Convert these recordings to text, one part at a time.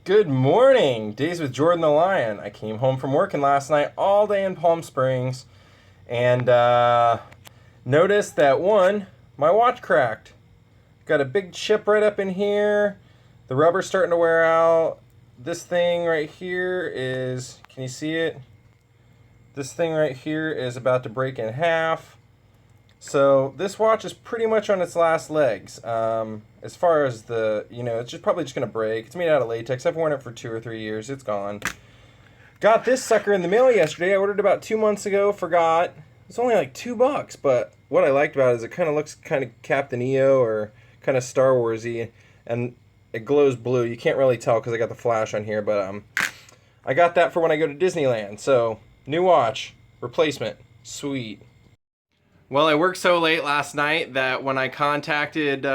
Good morning, Days with Jordan the Lion. I came home from working last night all day in Palm Springs and noticed that my watch cracked. Got a big chip right up in here. The rubber's starting to wear out. This thing right here can you see it? This thing right here is about to break in half. So this watch is pretty much on its last legs. As far as it's probably just gonna break. It's made out of latex. I've worn it for 2 or 3 years. It's gone. Got this sucker in the mail yesterday. I ordered about 2 months ago. Forgot. It's only like $2, but what I liked about it is it kind of looks kind of Captain EO or kind of Star Warsy, and it glows blue. You can't really tell because I got the flash on here, but I got that for when I go to Disneyland. So new watch, replacement, sweet. Well, I worked so late last night that when I contacted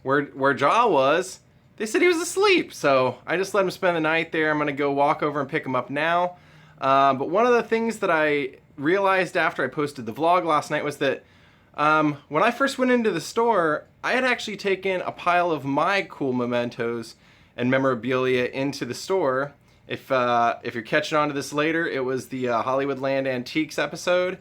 where Jaw was, they said he was asleep. So I just let him spend the night there. I'm going to go walk over and pick him up now. But one of the things that I realized after I posted the vlog last night was that when I first went into the store, I had actually taken a pile of my cool mementos and memorabilia into the store. If you're catching on to this later, it was the Hollywoodland Antiques episode.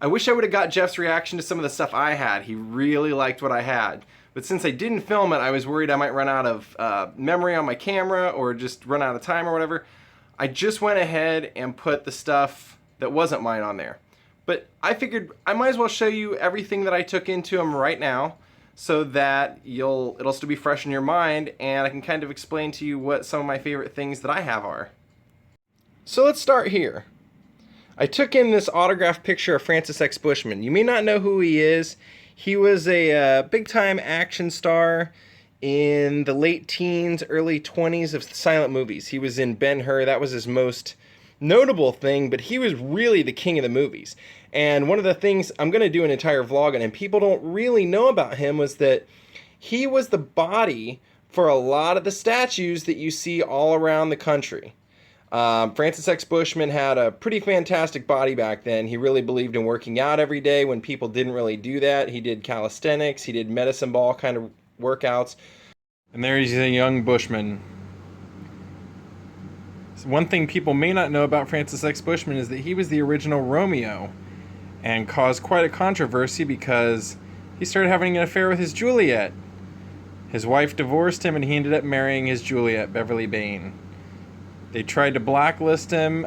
I wish I would have got Jeff's reaction to some of the stuff I had. He really liked what I had. But since I didn't film it, I was worried I might run out of memory on my camera or just run out of time or whatever. I just went ahead and put the stuff that wasn't mine on there. But I figured I might as well show you everything that I took into them right now so that it'll still be fresh in your mind, and I can kind of explain to you what some of my favorite things that I have are. So let's start here. I took in this autographed picture of Francis X. Bushman. You may not know who he is. He was a big-time action star in the late teens, early 20s of silent movies. He was in Ben-Hur. That was his most notable thing, but he was really the king of the movies. And one of the things, I'm going to do an entire vlog on him, people don't really know about him, was that he was the body for a lot of the statues that you see all around the country. Francis X. Bushman had a pretty fantastic body back then. He really believed in working out every day when people didn't really do that. He did calisthenics, he did medicine ball kind of workouts. And there he's a young Bushman. So one thing people may not know about Francis X. Bushman is that he was the original Romeo and caused quite a controversy because he started having an affair with his Juliet. His wife divorced him and he ended up marrying his Juliet, Beverly Bain. They tried to blacklist him.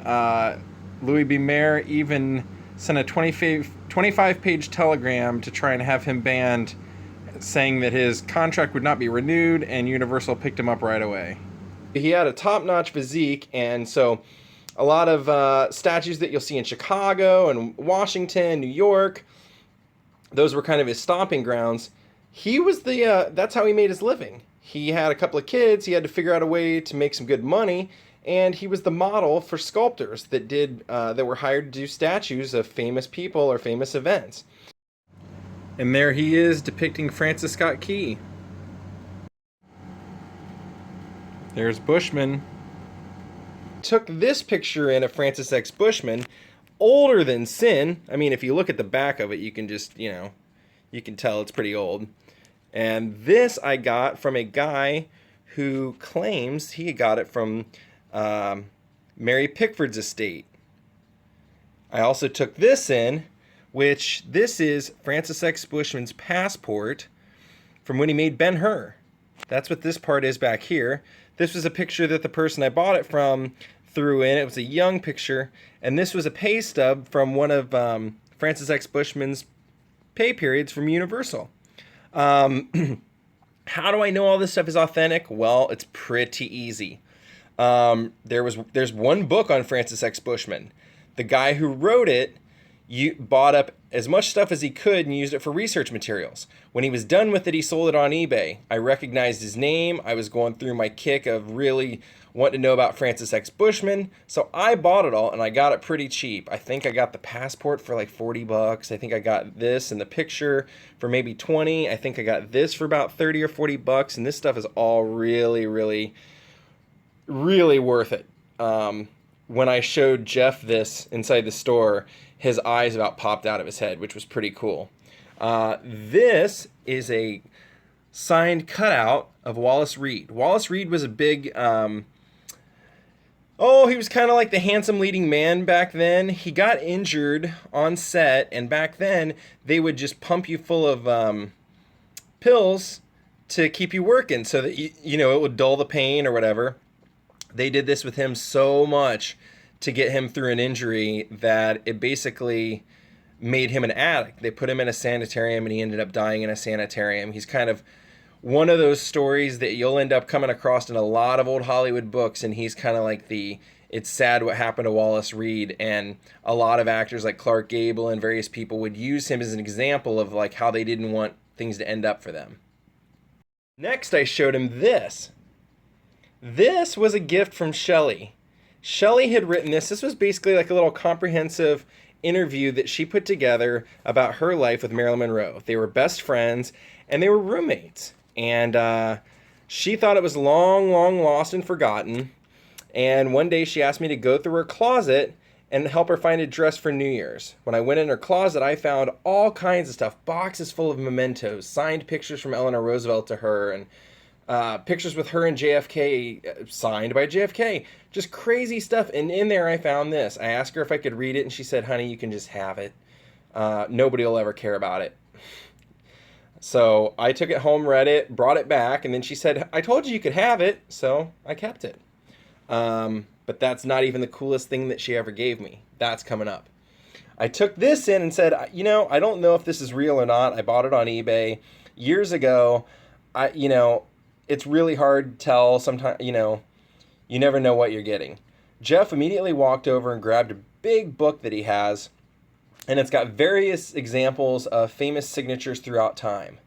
Louis B. Mayer even sent a 25-page telegram to try and have him banned, saying that his contract would not be renewed, and Universal picked him up right away. He had a top-notch physique, and so a lot of statues that you'll see in Chicago and Washington, New York, those were kind of his stomping grounds. He was that's how he made his living. He had a couple of kids. He had to figure out a way to make some good money. And he was the model for sculptors that were hired to do statues of famous people or famous events. And there he is depicting Francis Scott Key. There's Bushman. Took this picture in of Francis X. Bushman, older than sin. I mean, if you look at the back of it, you can just, you can tell it's pretty old. And this I got from a guy who claims he got it from Mary Pickford's estate. I also took this in, which this is Francis X. Bushman's passport from when he made Ben-Hur. That's what this part is back here. This was a picture that the person I bought it from threw in. It was a young picture, and this was a pay stub from one of Francis X. Bushman's pay periods from Universal. How do I know all this stuff is authentic? Well, it's pretty easy. There's one book on Francis X. Bushman. The guy who wrote it bought up as much stuff as he could and used it for research materials. When he was done with it, he sold it on eBay. I recognized his name. I was going through my kick of really wanting to know about Francis X. Bushman, so I bought it all, and I got it pretty cheap. I think I got the passport for like $40. I think I got this and the picture for maybe $20. I think I got this for about $30 or $40, and this stuff is all really, really, really worth it. When I showed Jeff this inside the store, his eyes about popped out of his head, which was pretty cool. This is a signed cutout of Wallace Reed. Wallace Reed was a big, he was kind of like the handsome leading man back then. He got injured on set, and back then they would just pump you full of pills to keep you working so that, it would dull the pain or whatever. They did this with him so much to get him through an injury that it basically made him an addict. They put him in a sanitarium, and he ended up dying in a sanitarium. He's kind of one of those stories that you'll end up coming across in a lot of old Hollywood books, and he's kind of like it's sad what happened to Wallace Reed, and a lot of actors like Clark Gable and various people would use him as an example of like how they didn't want things to end up for them. Next, I showed him this. This was a gift from Shelley. Shelley had written this. This was basically like a little comprehensive interview that she put together about her life with Marilyn Monroe. They were best friends, and they were roommates. And she thought it was long, long lost and forgotten. And one day she asked me to go through her closet and help her find a dress for New Year's. When I went in her closet, I found all kinds of stuff. Boxes full of mementos, signed pictures from Eleanor Roosevelt to her, and pictures with her and JFK signed by JFK. Just crazy stuff. And in there I found this. I asked her if I could read it, and she said, honey, you can just have it. Nobody will ever care about it. So I took it home, read it, brought it back, and then she said, I told you could have it, so I kept it. But that's not even the coolest thing that she ever gave me. That's coming up. I took this in and said, I don't know if this is real or not. I bought it on eBay years ago. It's really hard to tell sometimes, you never know what you're getting. Jeff immediately walked over and grabbed a big book that he has, and it's got various examples of famous signatures throughout time.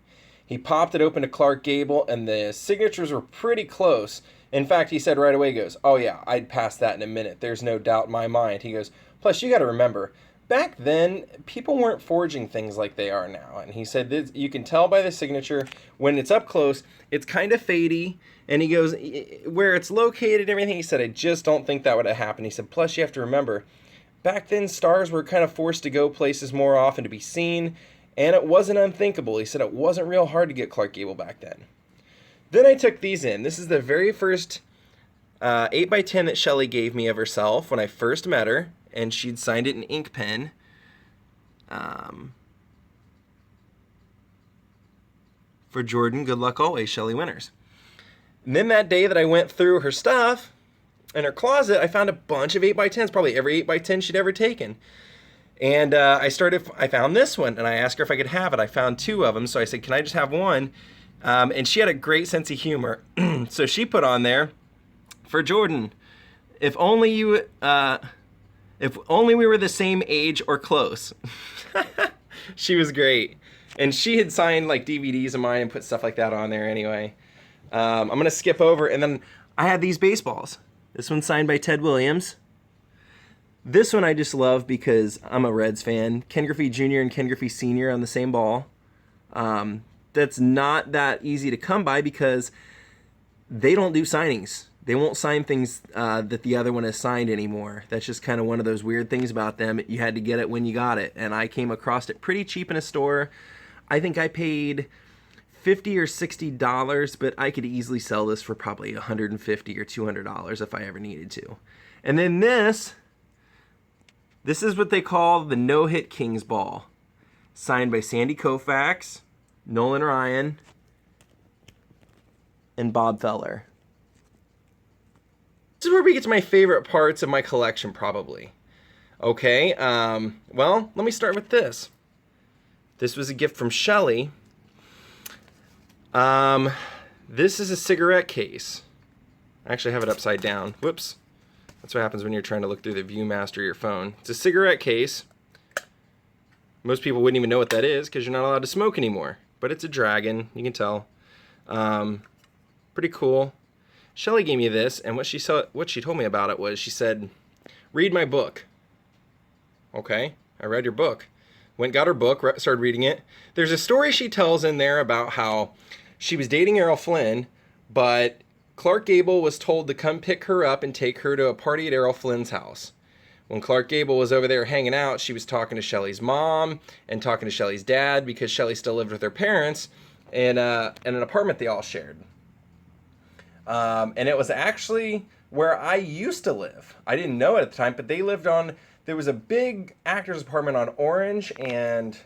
He popped it open to Clark Gable, and the signatures were pretty close. In fact, he said right away, he goes, oh yeah, I'd pass that in a minute. There's no doubt in my mind. He goes, plus you got to remember, back then, people weren't forging things like they are now. And he said, you can tell by the signature, when it's up close, it's kind of fadey. And he goes, where it's located and everything, he said, I just don't think that would have happened. He said, plus you have to remember, back then stars were kind of forced to go places more often to be seen, and it wasn't unthinkable. He said it wasn't real hard to get Clark Gable back then. Then I took these in. This is the very first 8x10 that Shelley gave me of herself when I first met her, and she'd signed it in ink pen. For Jordan, good luck always, Shelley Winters. And then that day that I went through her stuff in her closet, I found a bunch of 8x10s, probably every 8x10 she'd ever taken. And I found this one, and I asked her if I could have it. I found two of them, so I said, can I just have one? And she had a great sense of humor. So she put on there, for Jordan, if only we were the same age or close. She was great. And she had signed like DVDs of mine and put stuff like that on there anyway. I'm going to skip over, and then I had these baseballs. This one's signed by Ted Williams. This one I just love because I'm a Reds fan. Ken Griffey Jr. and Ken Griffey Sr. on the same ball. That's not that easy to come by because they don't do signings. They won't sign things that the other one has signed anymore. That's just kind of one of those weird things about them. You had to get it when you got it. And I came across it pretty cheap in a store. I think I paid $50 or $60, but I could easily sell this for probably $150 or $200 if I ever needed to. And then this is what they call the No-Hit Kings Ball. Signed by Sandy Koufax, Nolan Ryan, and Bob Feller. This is where we get to my favorite parts of my collection, probably. Okay, well, let me start with this. This was a gift from Shelley. This is a cigarette case. I actually have it upside down. Whoops. That's what happens when you're trying to look through the Viewmaster of your phone. It's a cigarette case. Most people wouldn't even know what that is because you're not allowed to smoke anymore. But it's a dragon, you can tell. Pretty cool. Shelley gave me this, and what she told me about it was, she said, read my book. Okay, I read your book. Went, got her book, started reading it. There's a story she tells in there about how she was dating Errol Flynn, but Clark Gable was told to come pick her up and take her to a party at Errol Flynn's house. When Clark Gable was over there hanging out, she was talking to Shelley's mom and talking to Shelley's dad because Shelley still lived with her parents. in an apartment they all shared. And it was actually where I used to live. I didn't know it at the time, but they lived on, there was a big actor's apartment on Orange and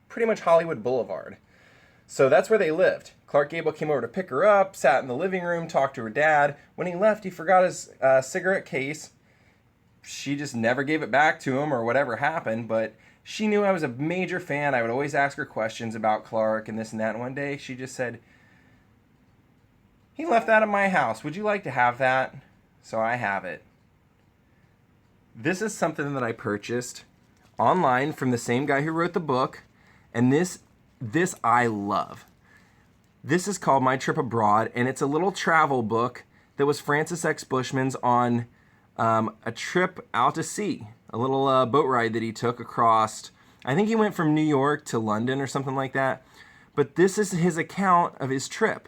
pretty much Hollywood Boulevard. So that's where they lived. Clark Gable came over to pick her up, sat in the living room, talked to her dad. When he left, he forgot his cigarette case. She just never gave it back to him or whatever happened, but she knew I was a major fan. I would always ask her questions about Clark and this and that. And one day she just said, "He left that at my house. Would you like to have that?" So I have it. This is something that I purchased online from the same guy who wrote the book. And this I love. This is called My Trip Abroad, and it's a little travel book that was Francis X. Bushman's on a trip out to sea, a little boat ride that he took across. I think he went from New York to London or something like that. But this is his account of his trip.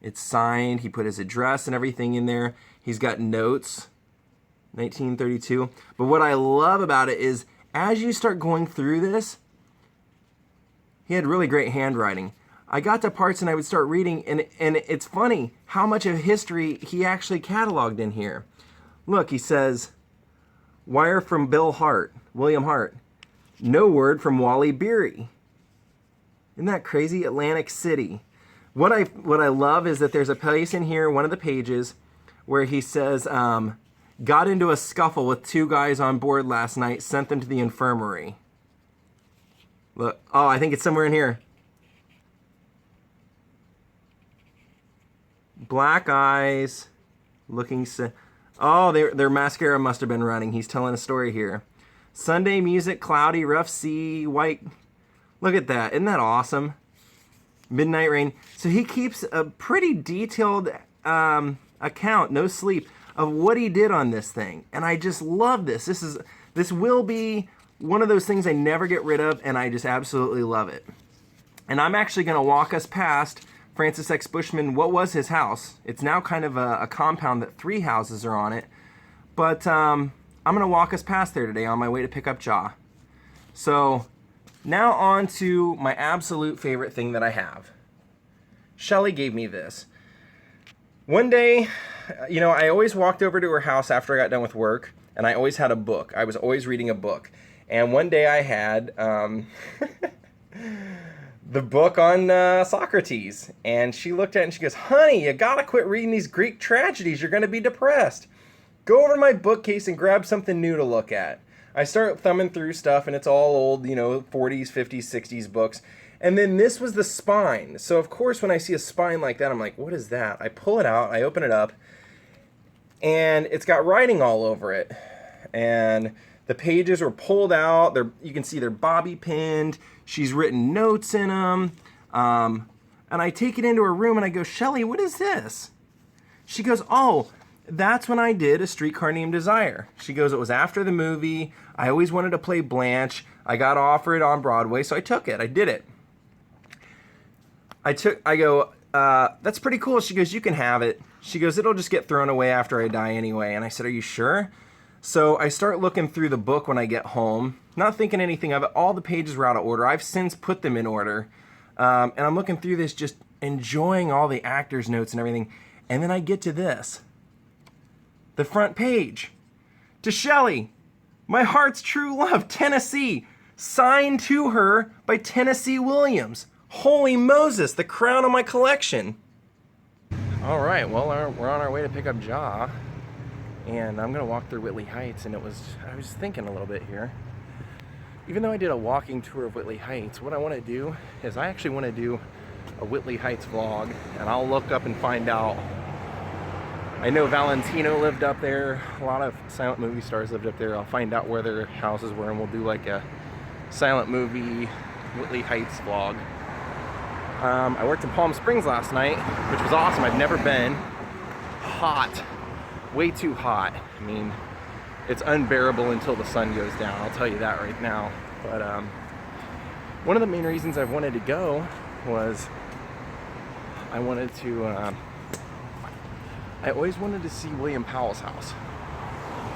It's signed. He put his address and everything in there. He's got notes, 1932. But what I love about it is as you start going through this, he had really great handwriting. I got to parts and I would start reading, and it's funny how much of history he actually cataloged in here. Look, he says, wire from William Hart. No word from Wally Beery. Isn't that crazy? Atlantic City. What I love is that there's a place in here, one of the pages, where he says, got into a scuffle with 2 guys on board last night, sent them to the infirmary. Look, oh, I think it's somewhere in here. Black eyes, looking. Oh, their mascara must have been running. He's telling a story here. Sunday music, cloudy, rough sea, white. Look at that. Isn't that awesome? Midnight rain. So he keeps a pretty detailed account, no sleep, of what he did on this thing. And I just love this. This will be one of those things I never get rid of, and I just absolutely love it. And I'm actually going to walk us past Francis X. Bushman. What was his house? It's now kind of a compound that 3 houses are on it. But I'm going to walk us past there today on my way to pick up Ja. So now on to my absolute favorite thing that I have. Shelly gave me this. One day, I always walked over to her house after I got done with work, and I always had a book. I was always reading a book. And one day I had the book on Socrates. And she looked at it and she goes, "Honey, you gotta quit reading these Greek tragedies. You're gonna be depressed. Go over to my bookcase and grab something new to look at." I start thumbing through stuff and it's all old, 40s, 50s, 60s books. And then this was the spine. So of course when I see a spine like that, I'm like, what is that? I pull it out, I open it up, and it's got writing all over it. And the pages were pulled out. You can see they're bobby pinned. She's written notes in them. And I take it into her room and I go, "Shelly, what is this?" She goes, "Oh, that's when I did A Streetcar Named Desire." She goes, "It was after the movie. I always wanted to play Blanche. I got offered on Broadway, so I took it. I did it." I go, "That's pretty cool." She goes, "You can have it." She goes, "It'll just get thrown away after I die anyway." And I said, "Are you sure?" So I start looking through the book when I get home, not thinking anything of it. All the pages were out of order. I've since put them in order. And I'm looking through this, just enjoying all the actors' notes and everything. And then I get to this. The front page. "To Shelly, my heart's true love, Tennessee." Signed to her by Tennessee Williams. Holy Moses, the crown of my collection. All right, well, we're on our way to pick up Ja. And I'm gonna walk through Whitley Heights, and I was thinking a little bit here. Even though I did a walking tour of Whitley Heights, what I wanna do is I actually wanna do a Whitley Heights vlog, and I'll look up and find out. I know Valentino lived up there, a lot of silent movie stars lived up there. I'll find out where their houses were, and we'll do like a silent movie Whitley Heights vlog. I worked in Palm Springs last night, which was awesome. I've never been. Hot. Way too hot. I mean, it's unbearable until the sun goes down, I'll tell you that right now. But one of the main reasons I've wanted to go was I always wanted to see William Powell's house.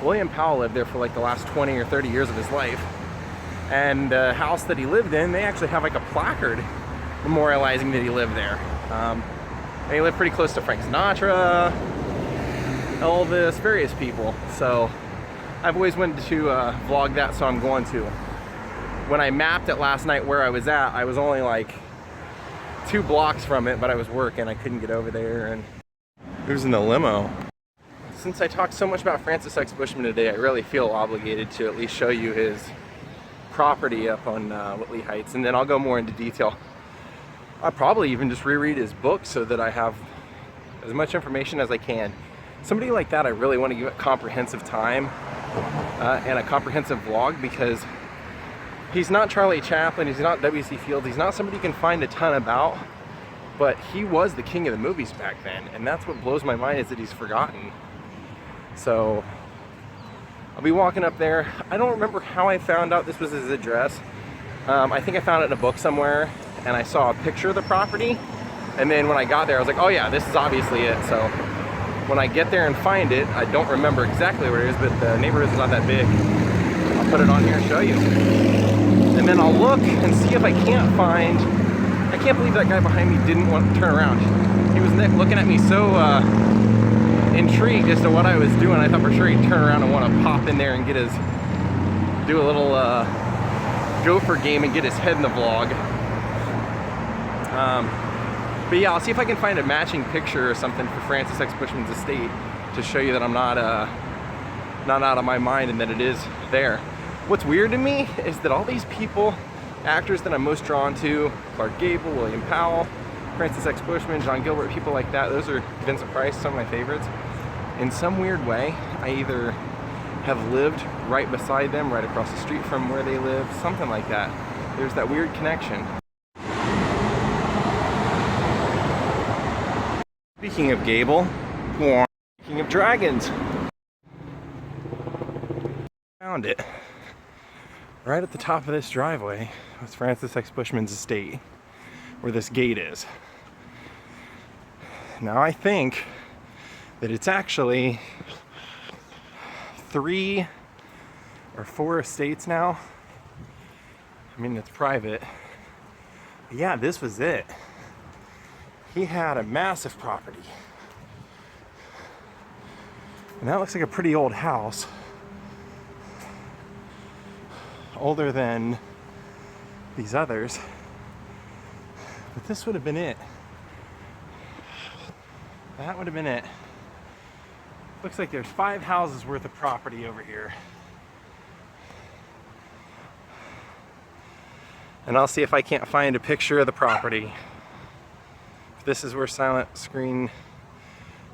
William Powell lived there for like the last 20 or 30 years of his life. And the house that he lived in, they actually have like a placard memorializing that he lived there. And he lived pretty close to Frank Sinatra, Elvis, various people. So I've always wanted to vlog that, so I'm going to. When I mapped it last night where I was at, I was only like 2 blocks from it, but I was working. I couldn't get over there. And who's in the limo? Since I talked so much about Francis X. Bushman today, I really feel obligated to at least show you his property up on Whitley Heights, and then I'll go more into detail. I'll probably even just reread his book so that I have as much information as I can. Somebody like that, I really want to give it comprehensive time and a comprehensive vlog, because he's not Charlie Chaplin, he's not W.C. Fields, he's not somebody you can find a ton about, but he was the king of the movies back then, and that's what blows my mind, is that he's forgotten. So I'll be walking up there. I don't remember how I found out this was his address. I think I found it in a book somewhere, and I saw a picture of the property, and then when I got there I was like, oh yeah, this is obviously it. So when I get there and find it, I don't remember exactly where it is, but the neighborhood's not that big. I'll put it on here and show you. And then I'll look and see if I can't find, I can't believe that guy behind me didn't want to turn around. He was looking at me so intrigued as to what I was doing. I thought for sure he'd turn around and want to pop in there and get his, do a little gopher game and get his head in the vlog. But yeah, I'll see if I can find a matching picture or something for Francis X. Bushman's estate to show you that I'm not out of my mind and that it is there. What's weird to me is that all these people, actors that I'm most drawn to, Clark Gable, William Powell, Francis X. Bushman, John Gilbert, people like that, those are, Vincent Price, some of my favorites. In some weird way, I either have lived right beside them, right across the street from where they live, something like that. There's that weird connection. Speaking of Gable, speaking of dragons, found it. Right at the top of this driveway was Francis X. Bushman's estate, where this gate is. Now I think that it's actually 3 or 4 estates now. I mean, it's private. But yeah, this was it. He had a massive property. And that looks like a pretty old house. Older than these others. But this would have been it. That would have been it. Looks like there's 5 houses worth of property over here. And I'll see if I can't find a picture of the property. This is where silent screen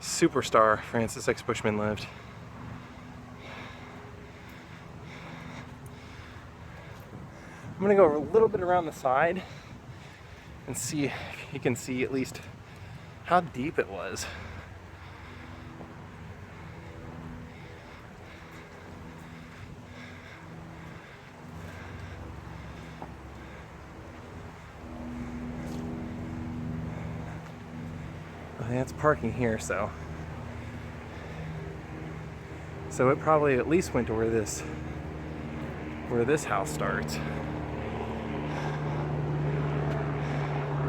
superstar Francis X. Bushman lived. I'm gonna go a little bit around the side and see if you can see at least how deep it was. That's parking here, so it probably at least went to where this house starts.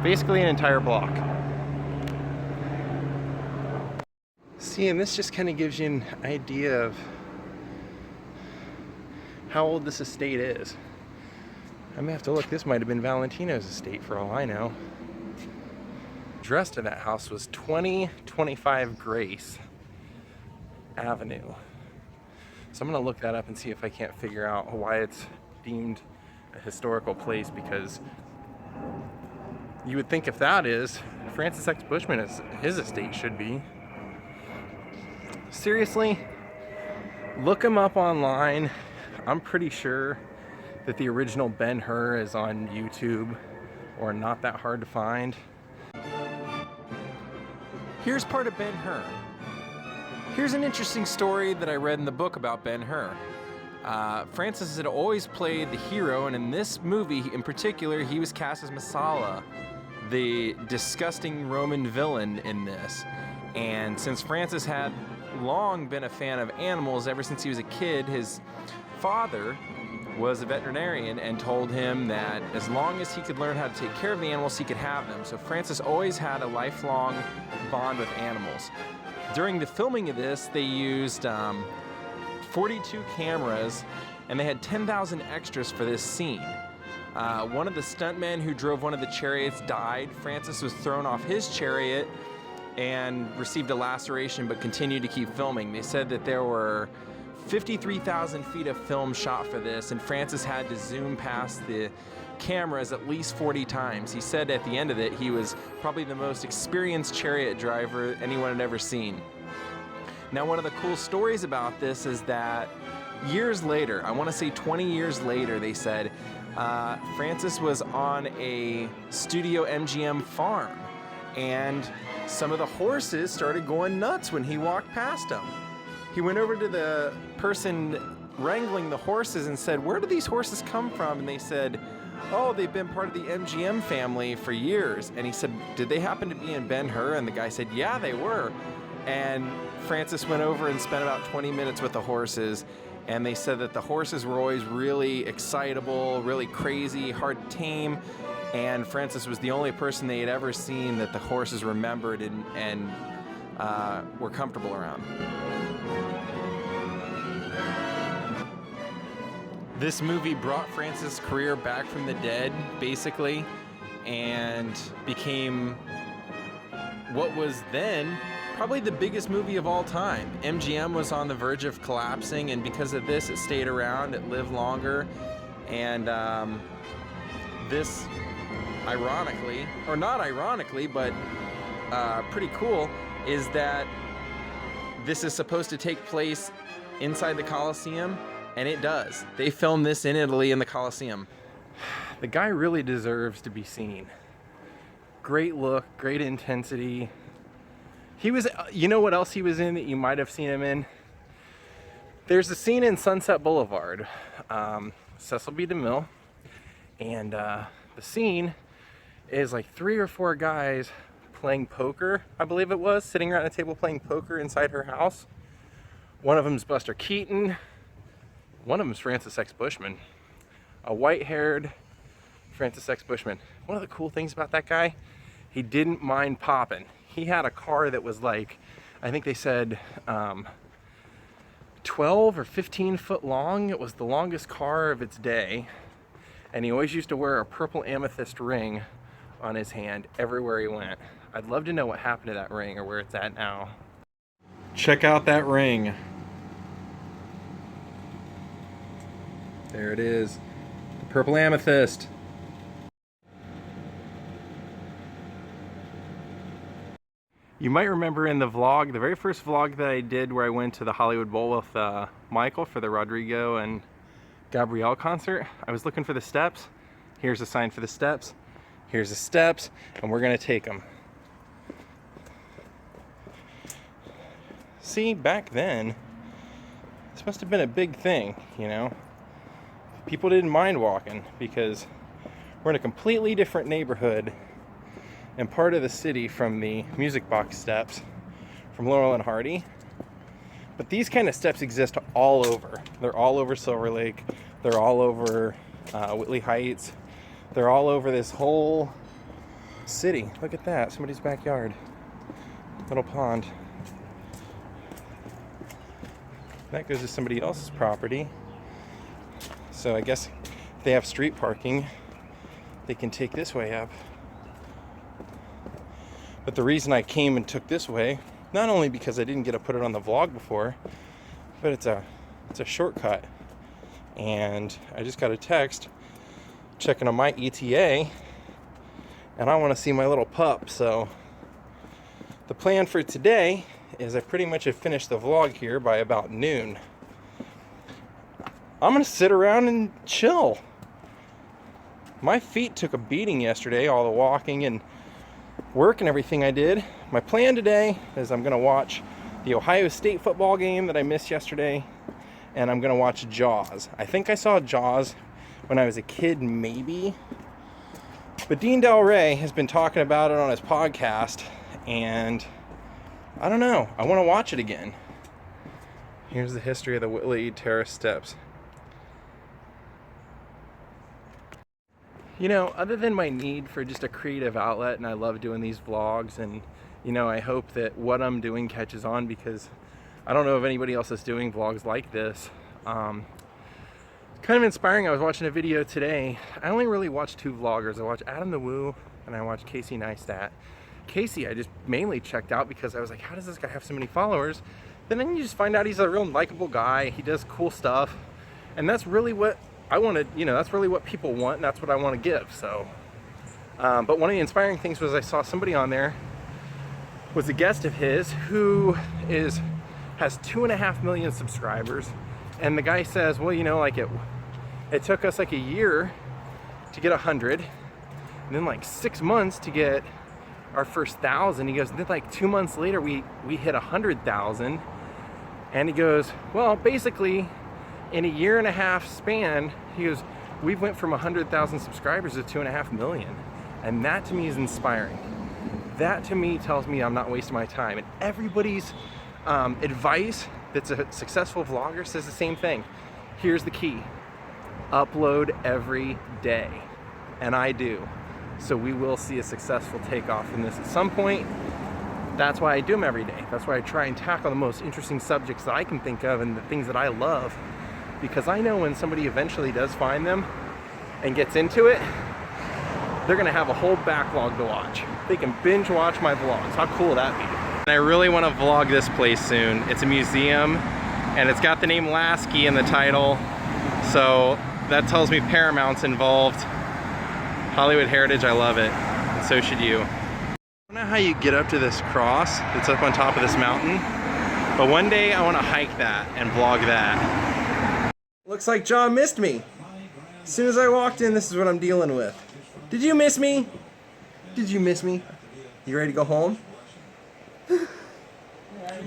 Basically an entire block. See, and this just kind of gives you an idea of how old this estate is. I may have to look. This might have been Valentino's estate for all I know. The address to that house was 2025 Grace Avenue. So I'm gonna look that up and see if I can't figure out why it's deemed a historical place, because you would think if that is, Francis X. Bushman, his estate should be. Seriously, look him up online. I'm pretty sure that the original Ben-Hur is on YouTube, or not that hard to find. Here's part of Ben-Hur. Here's an interesting story that I read in the book about Ben-Hur. Francis had always played the hero, and in this movie in particular, he was cast as Messala, the disgusting Roman villain in this. And since Francis had long been a fan of animals ever since he was a kid, his father was a veterinarian and told him that as long as he could learn how to take care of the animals, he could have them. So Francis always had a lifelong bond with animals. During the filming of this, they used 42 cameras, and they had 10,000 extras for this scene. One of the stuntmen who drove one of the chariots died. Francis was thrown off his chariot and received a laceration, but continued to keep filming. They said that there were 53,000 feet of film shot for this, and Francis had to zoom past the cameras at least 40 times. He said at the end of it, he was probably the most experienced chariot driver anyone had ever seen. Now, one of the cool stories about this is that years later, I want to say 20 years later, they said, Francis was on a Studio MGM farm, and some of the horses started going nuts when he walked past them. He went over to the person wrangling the horses and said, "Where do these horses come from?" And they said, "Oh, they've been part of the MGM family for years." And he said, "Did they happen to be in Ben-Hur?" And the guy said, "Yeah, they were." And Francis went over and spent about 20 minutes with the horses. And they said that the horses were always really excitable, really crazy, hard to tame. And Francis was the only person they had ever seen that the horses remembered and were comfortable around. This movie brought Francis' career back from the dead, basically, and became what was then probably the biggest movie of all time. MGM was on the verge of collapsing, and because of this, it stayed around, it lived longer, and this, ironically, or not ironically, but pretty cool, is that this is supposed to take place inside the Colosseum, and it does. They filmed this in Italy in the Colosseum. The guy really deserves to be seen. Great look, great intensity. He was, you know what else he was in that you might have seen him in? There's a scene in Sunset Boulevard, Cecil B. DeMille, and the scene is like 3 or 4 guys playing poker, I believe it was, sitting around a table playing poker inside her house. One of them's Buster Keaton. One of them's Francis X. Bushman, a white-haired Francis X. Bushman. One of the cool things about that guy, he didn't mind popping. He had a car that was like, I think they said 12 or 15 foot long. It was the longest car of its day. And he always used to wear a purple amethyst ring on his hand everywhere he went. I'd love to know what happened to that ring or where it's at now. Check out that ring. There it is, the purple amethyst. You might remember in the vlog, the very first vlog that I did where I went to the Hollywood Bowl with Michael for the Rodrigo and Gabrielle concert, I was looking for the steps. Here's a sign for the steps. Here's the steps, and we're gonna take them. See, back then, this must have been a big thing, you know? People didn't mind walking because we're in a completely different neighborhood and part of the city from the Music Box steps from Laurel and Hardy. But these kind of steps exist all over. They're all over Silver Lake. They're all over Whitley Heights. They're all over this whole city. Look at that, somebody's backyard. Little pond. That goes to somebody else's property. So I guess if they have street parking, they can take this way up. But the reason I came and took this way, not only because I didn't get to put it on the vlog before, but it's a shortcut. And I just got a text checking on my ETA, and I want to see my little pup. So the plan for today is I pretty much have finished the vlog here by about noon. I'm gonna sit around and chill. My feet took a beating yesterday, all the walking and work and everything I did. My plan today is I'm gonna watch the Ohio State football game that I missed yesterday, and I'm gonna watch Jaws. I think I saw Jaws when I was a kid, maybe. But Dean Del Rey has been talking about it on his podcast, and I don't know, I wanna watch it again. Here's the history of the Whitley Terrace steps. You know, other than my need for just a creative outlet, and I love doing these vlogs, and you know, I hope that what I'm doing catches on, because I don't know if anybody else is doing vlogs like this. Kind of inspiring. I was watching a video today. I only really watch 2 vloggers. I watch Adam the Woo and I watch Casey Neistat. Casey I just mainly checked out because I was like, how does this guy have so many followers? Then you just find out he's a real likable guy. He does cool stuff, and that's really what I want to, you know, that's really what people want, and that's what I want to give. So but one of the inspiring things was I saw somebody on there was a guest of his who has 2.5 million subscribers, and the guy says, well, you know, like it took us like a year to get 100, and then like 6 months to get our first 1,000. He goes, then like 2 months later we hit 100,000, and he goes, well, basically in a 1.5 year span, he goes, we went from 100,000 subscribers to 2.5 million, and that to me is inspiring. That to me tells me I'm not wasting my time. And everybody's advice that's a successful vlogger says the same thing. Here's the key: upload every day, and I do. So we will see a successful takeoff in this at some point. That's why I do them every day. That's why I try and tackle the most interesting subjects that I can think of and the things that I love, because I know when somebody eventually does find them and gets into it, they're gonna have a whole backlog to watch. They can binge watch my vlogs. How cool would that be? And I really want to vlog this place soon. It's a museum, and it's got the name Lasky in the title, so that tells me Paramount's involved. Hollywood Heritage, I love it, and so should you. I don't know how you get up to this cross that's up on top of this mountain, but one day I want to hike that and vlog that. Looks like John missed me. As soon as I walked in, this is what I'm dealing with. Did you miss me? Did you miss me? You ready to go home?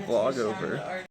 Vlog over.